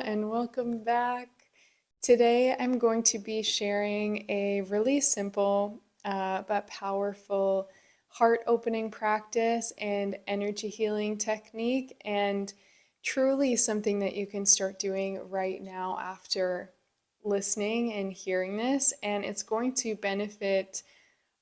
and welcome back. Today, I'm going to be sharing a really simple but powerful heart opening practice and energy healing technique, and truly something that you can start doing right now after listening and hearing this. And it's going to benefit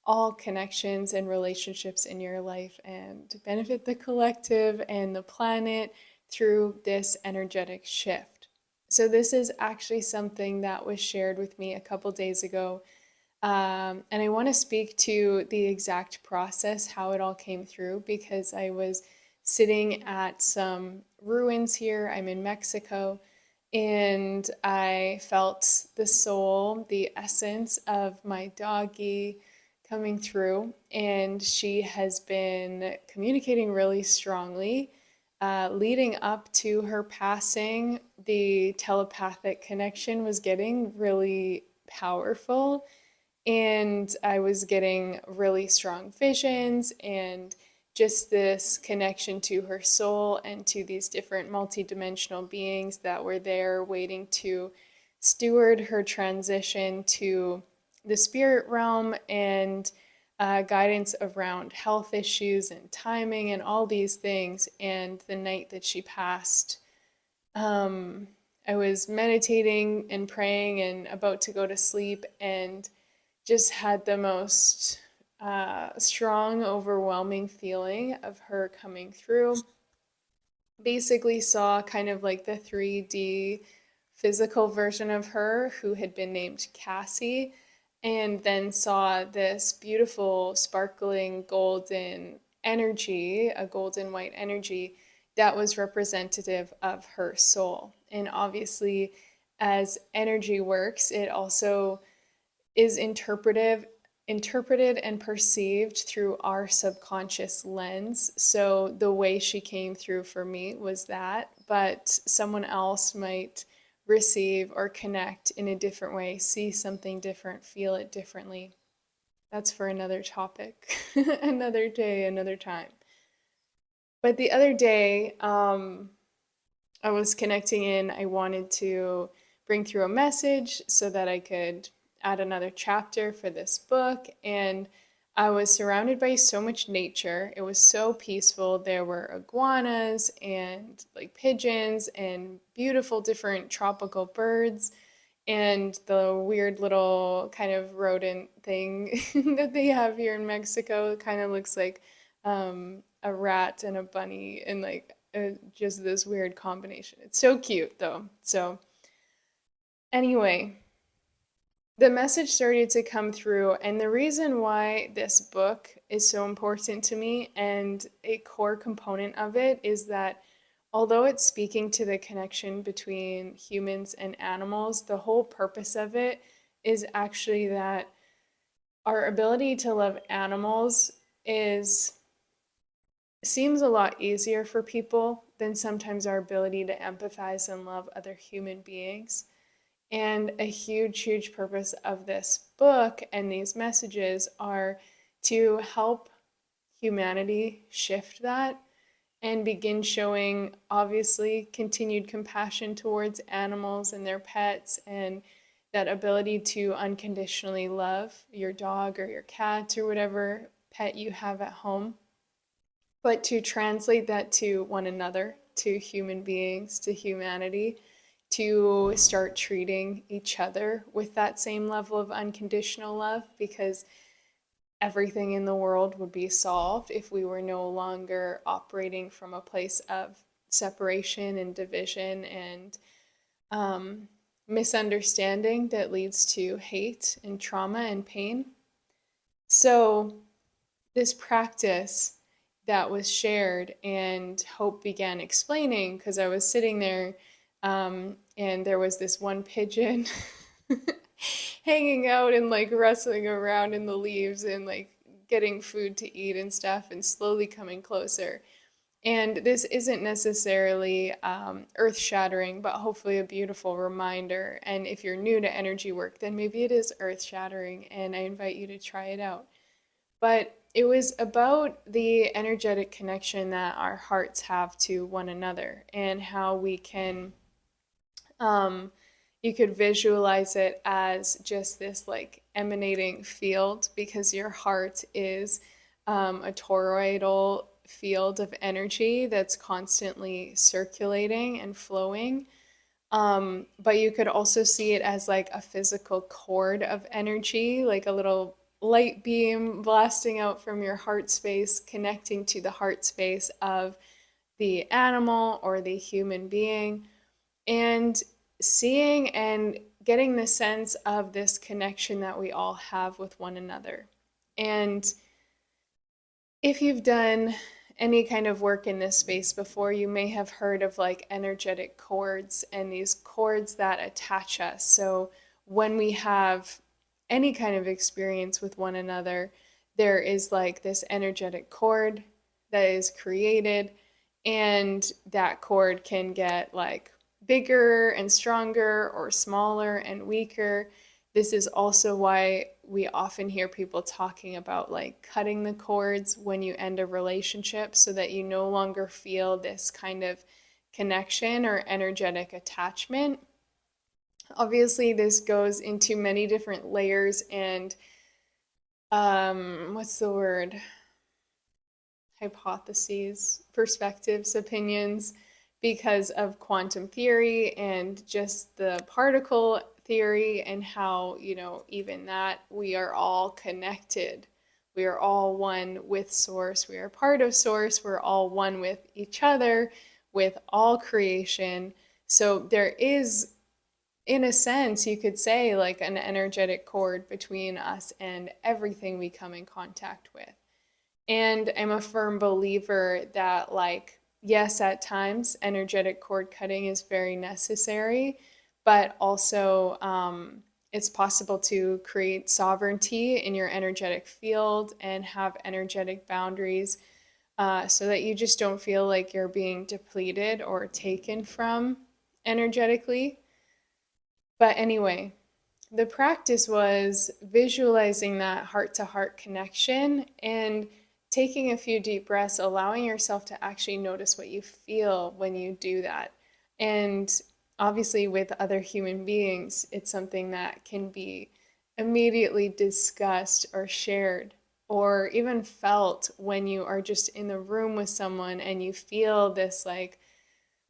all connections and relationships in your life and benefit the collective and the planet through this energetic shift. So, this is actually something that was shared with me a couple days ago. And I want to speak to the exact process, how it all came through, because I was sitting at some ruins here. I'm in Mexico, and I felt the soul, the essence of my doggy coming through, and she has been communicating really strongly. Leading up to her passing, the telepathic connection was getting really powerful, and I was getting really strong visions and just this connection to her soul and to these different multidimensional beings that were there waiting to steward her transition to the spirit realm and guidance around health issues and timing and all these things. And the night that she passed, um, I was meditating and praying and about to go to sleep, and just had the most strong, overwhelming feeling of her coming through. Basically, saw kind of like the 3D physical version of her who had been named Cassie, and then saw this beautiful, sparkling golden energy, a golden white energy that was representative of her soul. And obviously, as energy works, it also is interpreted and perceived through our subconscious lens. So the way she came through for me was that, but someone else might receive or connect in a different way, see something different, feel it differently. That's for another topic, another day, another time. But the other day, I was connecting in. I wanted to bring through a message so that I could add another chapter for this book. And I was surrounded by so much nature. It was so peaceful. There were iguanas and like pigeons and beautiful different tropical birds and the weird little kind of rodent thing that they have here in Mexico. It kind of looks like a rat and a bunny and like just this weird combination. It's so cute though. So, anyway, the message started to come through, and the reason why this book is so important to me and a core component of it is that although it's speaking to the connection between humans and animals, the whole purpose of it is actually that our ability to love animals is seems a lot easier for people than sometimes our ability to empathize and love other human beings. And a huge, huge purpose of this book and these messages are to help humanity shift that and begin showing, obviously, continued compassion towards animals and their pets, and that ability to unconditionally love your dog or your cat or whatever pet you have at home, but to translate that to one another, to human beings, to humanity, to start treating each other with that same level of unconditional love, because everything in the world would be solved if we were no longer operating from a place of separation and division and misunderstanding that leads to hate and trauma and pain. So, this practice that was shared and Hope began explaining, because I was sitting there and there was this one pigeon hanging out and like rustling around in the leaves and like getting food to eat and stuff and slowly coming closer. And this isn't necessarily earth shattering, but hopefully a beautiful reminder. And if you're new to energy work, then maybe it is earth shattering, and I invite you to try it out. But it was about the energetic connection that our hearts have to one another and how we can Um, you could visualize it as just this like emanating field because your heart is a toroidal field of energy that's constantly circulating and flowing. But you could also see it as like a physical cord of energy, like a little light beam blasting out from your heart space, connecting to the heart space of the animal or the human being, and seeing and getting the sense of this connection that we all have with one another. And if you've done any kind of work in this space before, you may have heard of like energetic cords and these cords that attach us. So when we have any kind of experience with one another, there is like this energetic cord that is created, and that cord can get like bigger and stronger or smaller and weaker. This is also why we often hear people talking about like cutting the cords when you end a relationship so that you no longer feel this kind of connection or energetic attachment. Obviously, this goes into many different layers and what's the word? Hypotheses, perspectives, opinions, because of quantum theory and just the particle theory, and how, even that we are all connected. We are all one with Source. We are part of Source. We're all one with each other, with all creation. So there is, in a sense, you could say, like an energetic cord between us and everything we come in contact with. And I'm a firm believer that, like, yes, at times energetic cord cutting is very necessary, but also it's possible to create sovereignty in your energetic field and have energetic boundaries, so that you just don't feel like you're being depleted or taken from energetically. But anyway, the practice was visualizing that heart to heart connection and taking a few deep breaths, allowing yourself to actually notice what you feel when you do that. And obviously, with other human beings, it's something that can be immediately discussed or shared or even felt when you are just in the room with someone and you feel this like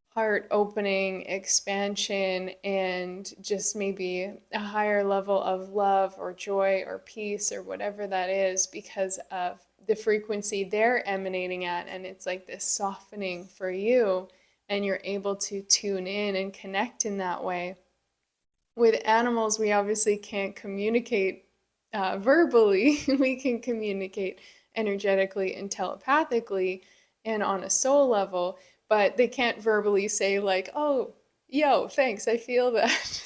heart opening expansion and just maybe a higher level of love or joy or peace or whatever that is because of the frequency they're emanating at. And it's like this softening for you, and you're able to tune in and connect in that way. With animals, we obviously can't communicate verbally. We can communicate energetically and telepathically and on a soul level, but they can't verbally say, like, oh, yo, thanks, I feel that.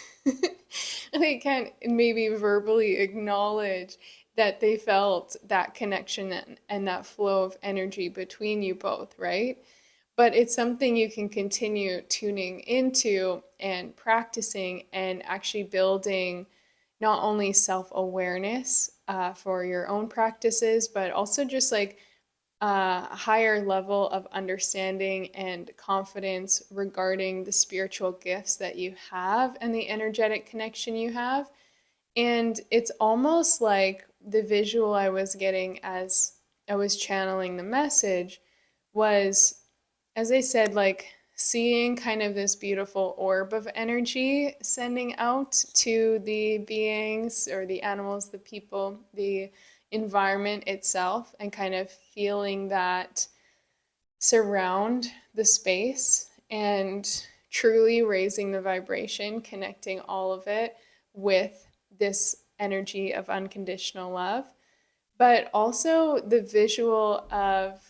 They can't maybe verbally acknowledge that they felt that connection and that flow of energy between you both, right? But it's something you can continue tuning into and practicing and actually building not only self-awareness for your own practices, but also just like a higher level of understanding and confidence regarding the spiritual gifts that you have and the energetic connection you have. And it's almost like the visual I was getting as I was channeling the message was, as I said, like seeing kind of this beautiful orb of energy sending out to the beings or the animals, the people, the environment itself, and kind of feeling that surround the space and truly raising the vibration, connecting all of it with this energy of unconditional love. But also the visual of,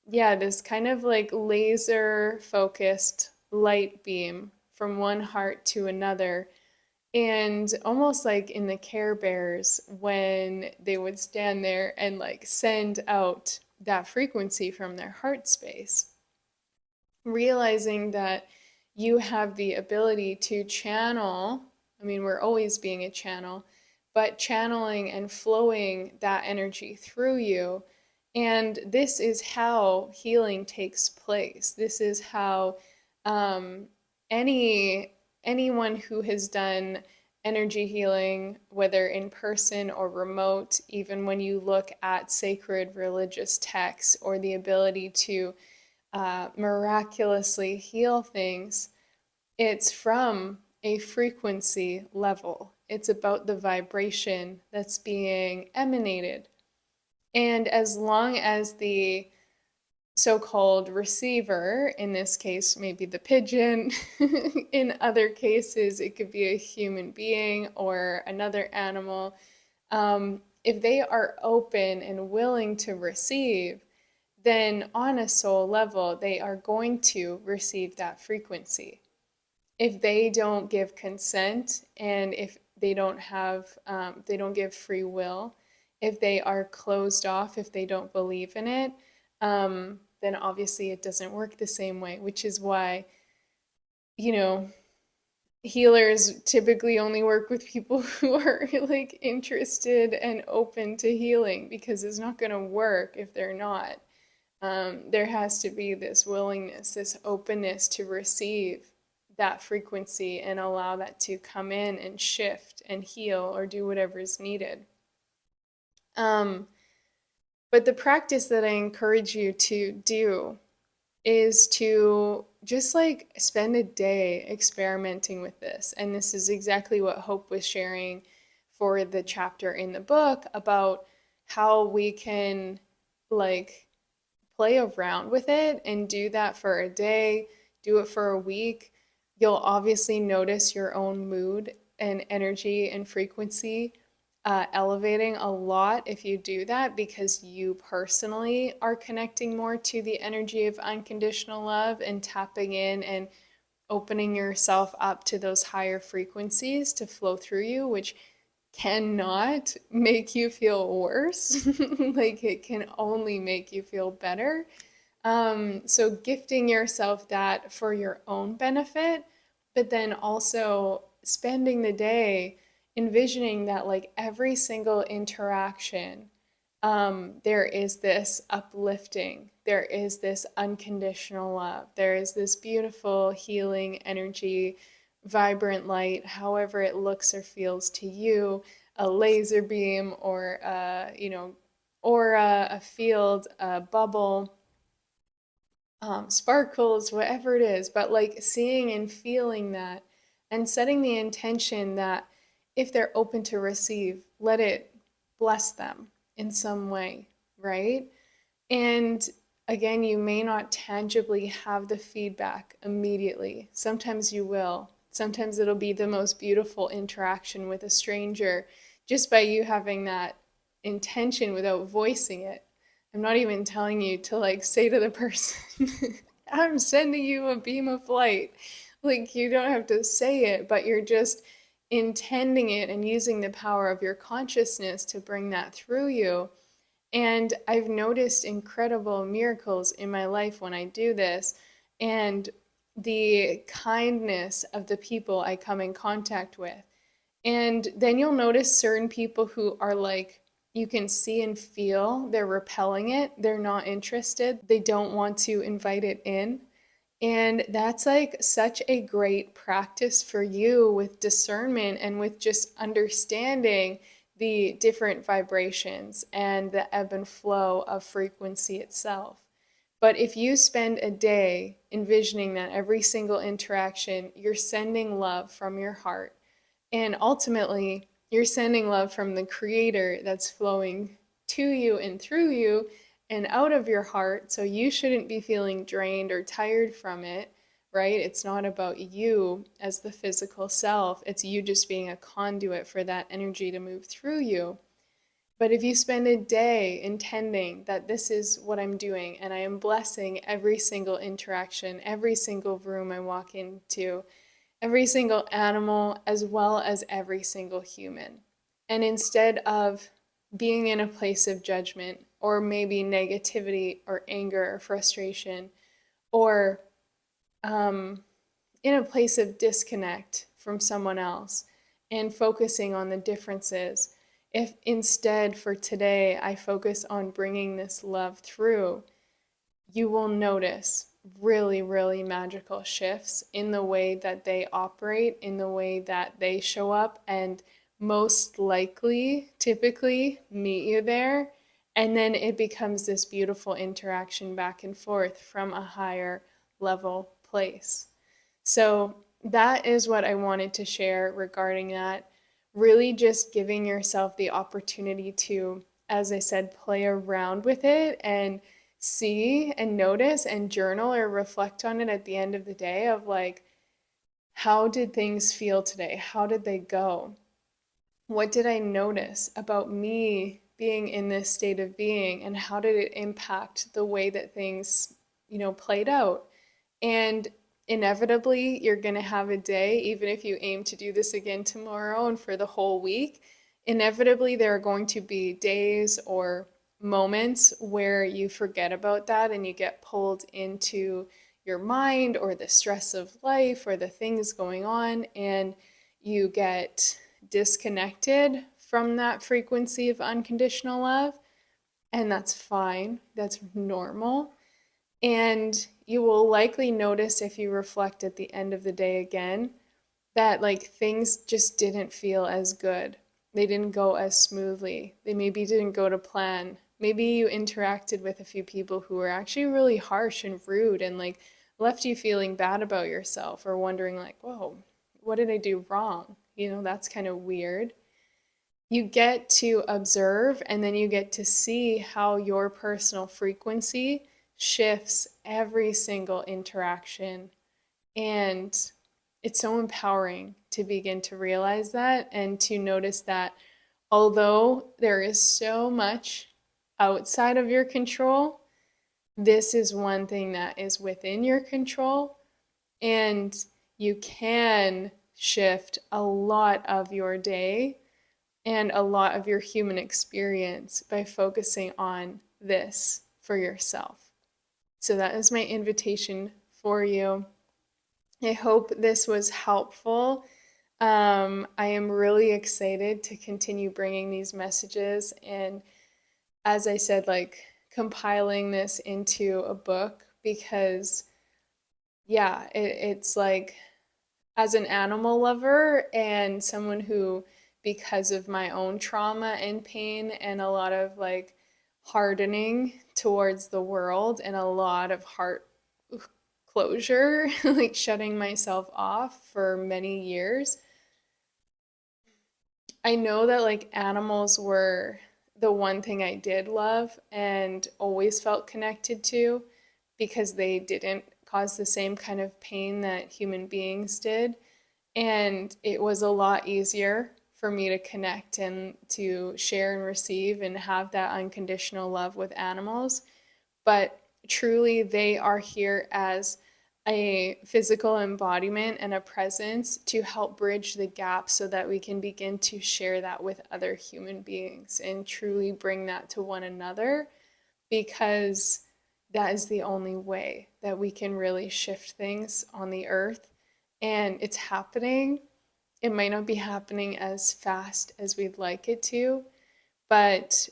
yeah, this kind of like laser focused light beam from one heart to another. And almost like in the Care Bears, when they would stand there and like send out that frequency from their heart space, realizing that you have the ability to channel. I mean, we're always being a channel, but channeling and flowing that energy through you. And this is how healing takes place. This is how any anyone who has done energy healing, whether in person or remote, even when you look at sacred religious texts or the ability to miraculously heal things, it's from a frequency level. It's about the vibration that's being emanated. And as long as the so-called receiver, in this case, maybe the pigeon, in other cases, it could be a human being or another animal, if they are open and willing to receive, then on a soul level, they are going to receive that frequency. If they don't give consent and if they don't they don't give free will, if they are closed off, if they don't believe in it, then obviously it doesn't work the same way, which is why, you know, healers typically only work with people who are like interested and open to healing, because it's not going to work if they're not. There has to be this willingness, this openness to receive that frequency and allow that to come in and shift and heal or do whatever is needed. But the practice that I encourage you to do is to just like spend a day experimenting with this. And this is exactly what Hope was sharing for the chapter in the book about how we can like play around with it and do that for a day, do it for a week. You'll obviously notice your own mood and energy and frequency elevating a lot if you do that, because you personally are connecting more to the energy of unconditional love and tapping in and opening yourself up to those higher frequencies to flow through you, which cannot make you feel worse. Like it can only make you feel better. So gifting yourself that for your own benefit, but then also spending the day envisioning that like every single interaction, there is this uplifting, there is this unconditional love, there is this beautiful healing energy, vibrant light, however it looks or feels to you, a laser beam or or a field, a bubble, sparkles, whatever it is, but like seeing and feeling that and setting the intention that if they're open to receive, let it bless them in some way, right? And again, you may not tangibly have the feedback immediately. Sometimes you will. Sometimes it'll be the most beautiful interaction with a stranger just by you having that intention without voicing it. I'm not even telling you to like say to the person, I'm sending you a beam of light. Like you don't have to say it, but you're just intending it and using the power of your consciousness to bring that through you. And I've noticed incredible miracles in my life when I do this, and the kindness of the people I come in contact with. And then you'll notice certain people who are like, you can see and feel they're repelling it. They're not interested. They don't want to invite it in. And that's like such a great practice for you with discernment and with just understanding the different vibrations and the ebb and flow of frequency itself. But if you spend a day envisioning that every single interaction, you're sending love from your heart, and ultimately, you're sending love from the Creator that's flowing to you and through you and out of your heart. So you shouldn't be feeling drained or tired from it, right? It's not about you as the physical self. It's you just being a conduit for that energy to move through you. But if you spend a day intending that this is what I'm doing and I am blessing every single interaction, every single room I walk into, every single animal, as well as every single human. And instead of being in a place of judgment or maybe negativity or anger or frustration, or in a place of disconnect from someone else and focusing on the differences, if instead for today I focus on bringing this love through, you will notice really, really magical shifts in the way that they operate, in the way that they show up, and most likely, typically, meet you there. And then it becomes this beautiful interaction back and forth from a higher level place. So that is what I wanted to share regarding that. Really just giving yourself the opportunity to, as I said, play around with it and see and notice and journal or reflect on it at the end of the day of like, how did things feel today? How did they go? What did I notice about me being in this state of being, and how did it impact the way that things, played out? And inevitably, you're going to have a day, even if you aim to do this again tomorrow and for the whole week, inevitably, there are going to be days or moments where you forget about that and you get pulled into your mind or the stress of life or the things going on, and you get disconnected from that frequency of unconditional love. And that's fine, that's normal. And you will likely notice if you reflect at the end of the day again that like things just didn't feel as good. They didn't go as smoothly. They maybe didn't go to plan. Maybe you interacted with a few people who were actually really harsh and rude and like left you feeling bad about yourself or wondering like, whoa, what did I do wrong? That's kind of weird. You get to observe and then you get to see how your personal frequency shifts every single interaction. And it's so empowering to begin to realize that and to notice that although there is so much outside of your control, this is one thing that is within your control. And you can shift a lot of your day and a lot of your human experience by focusing on this for yourself. So that is my invitation for you. I hope this was helpful. I am really excited to continue bringing these messages and, as I said, like compiling this into a book because, yeah, it's like as an animal lover and someone who, because of my own trauma and pain and a lot of like hardening towards the world and a lot of heart closure, like shutting myself off for many years, I know that like animals were the one thing I did love and always felt connected to because they didn't cause the same kind of pain that human beings did. And it was a lot easier for me to connect and to share and receive and have that unconditional love with animals. But truly, they are here as a physical embodiment and a presence to help bridge the gap so that we can begin to share that with other human beings and truly bring that to one another, because that is the only way that we can really shift things on the earth. And it's happening. It might not be happening as fast as we'd like it to, but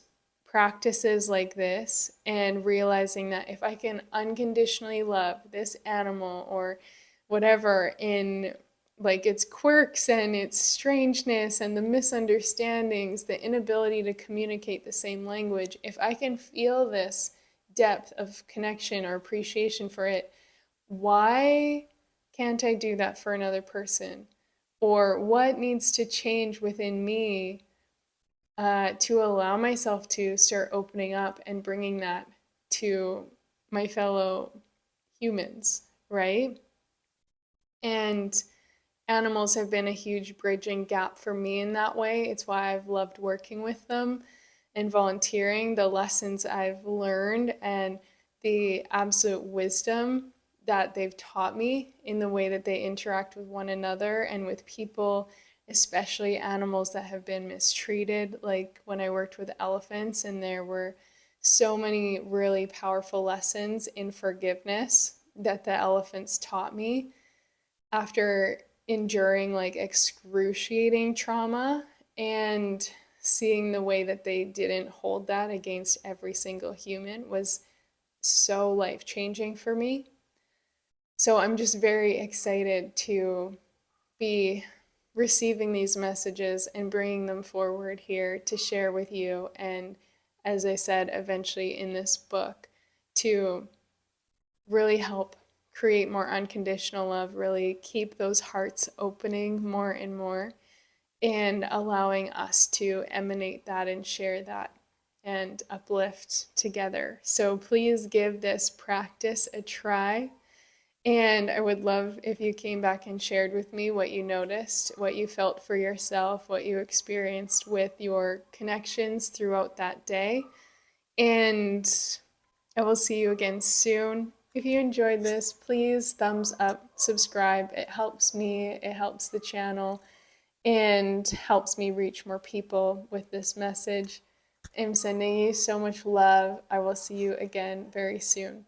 practices like this and realizing that if I can unconditionally love this animal or whatever in like its quirks and its strangeness and the misunderstandings, the inability to communicate the same language, if I can feel this depth of connection or appreciation for it, why can't I do that for another person? Or what needs to change within me to allow myself to start opening up and bringing that to my fellow humans, right? And animals have been a huge bridging gap for me in that way. It's why I've loved working with them and volunteering, the lessons I've learned and the absolute wisdom that they've taught me in the way that they interact with one another and with people, especially animals that have been mistreated, like when I worked with elephants, and there were so many really powerful lessons in forgiveness that the elephants taught me after enduring like excruciating trauma, and seeing the way that they didn't hold that against every single human was so life-changing for me. So I'm just very excited to be receiving these messages and bringing them forward here to share with you. And as I said, eventually in this book, to really help create more unconditional love, really keep those hearts opening more and more, and allowing us to emanate that and share that and uplift together. So please give this practice a try. And I would love if you came back and shared with me what you noticed, what you felt for yourself, what you experienced with your connections throughout that day. And I will see you again soon. If you enjoyed this, please thumbs up, subscribe. It helps me, it helps the channel, and helps me reach more people with this message. I'm sending you so much love. I will see you again very soon.